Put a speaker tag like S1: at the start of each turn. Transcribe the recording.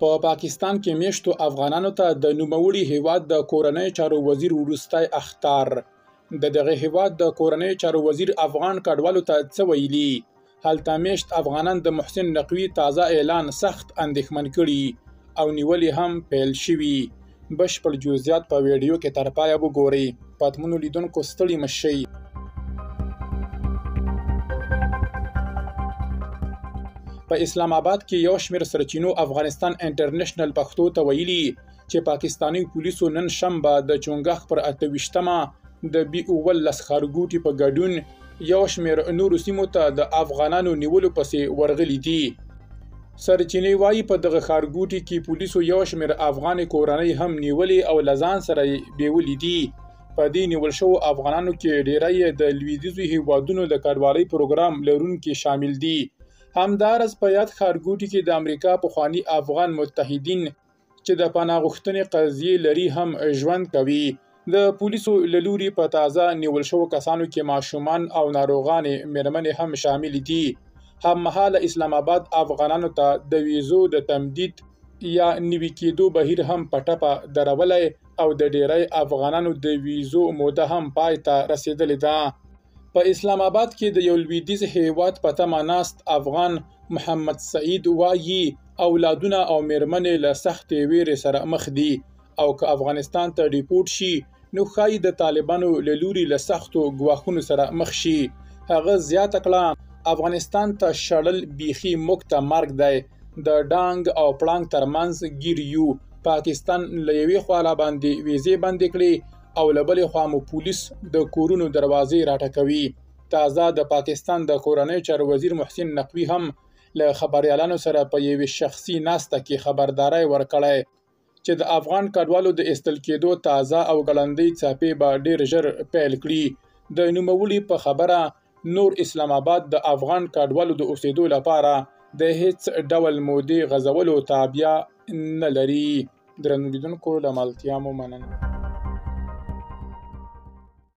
S1: په پاکستان کې میشتو افغانانو ته د نوموړي هیواد د کورنۍ چارو وزیر وروستی اخطار. د دغه هیواد د کورنۍ چارو وزیر افغان کډوالو ته څه ویلي؟ هلته میشت افغانان د محسن نقوي تازه اعلان سخت اندېښمن کړي او نیولې هم پیل شوي. بشپړ جزئیات په ویډیو کې تر پایه وګورئ. پاتمنو لیدونکو ستړي مه شئ. په اسلام آباد کې یو شمېر سرچینو افغانستان انټرنیشنل پښتو ته ویلي چې پاکستاني پولیسو نن شنبه د چونګښ پر 28مه د B19 ښارګوټي په ګډون یو شمېر نورو سیمو ته د افغانانو نیولو پسې ورغلي دي. سرچینې وایي په دغه ښارګوټي کې پولیسو یو شمېر افغاني کورنۍ هم نیولې او له ځان سره یې بیولي دي. په دې نیول شوو افغانانو کې ډیری یې د لویدیځو هیوادونو د کډوالۍ پروګرام لرونکي شامل دي. همدارس په یاد ښارګوټي کې د امریکا پخواني افغان متحدین چې د پناه غوښتنې قضیې لري هم ژوند کوي. د پولیسو له لوري په تازه نیول شوو کسانو کې ماشومان او ناروغانې مېرمنې هم شامل دي. هممهاله اسلام آباد افغانانو ته د ویزو د تمدید یا نوي کېدو بهیر هم په ټپه درولی او د ډیری افغانانو د ویزو موده هم پای ته رسیدلې ده. په اسلام آباد کې د یو لویدیځ هیواد په تمه ناست افغان محمد سعید وایي اولادونه او میرمنې له سختې ویرې سره مخ دي او که افغانستان ته ډیپورټ شي نو ښایي د طالبانو له لوري له سختو ګواښونو سره مخ شي. هغه زیاته کړه افغانستان ته شړل بیخي موږ ته مرګ دی. د ډانګ او پړانګ ترمنځ ګیر یو. پاکستان له یوې خوا را باندې ویزې بندې کړي او له بلې خوا مو پولیس د کورونو دروازې راټکوي. تازه د پاکستان د کورنۍ چارو وزیر محسن نقوي هم له خبریالانو سره په یوې شخصي ناسته کې خبرداری ورکړی چې د افغان کډوالو د ایستل کېدو تازه او ګړندۍ څپې به ډیر ژر پیل کړي. د نوموړي په خبره نور اسلام آباد د افغان کډوالو د اوسېدو لپاره د هیڅ ډول مودې غځولو تابیا نه لري. درنو لیدونکو له ملتیا مو مننه.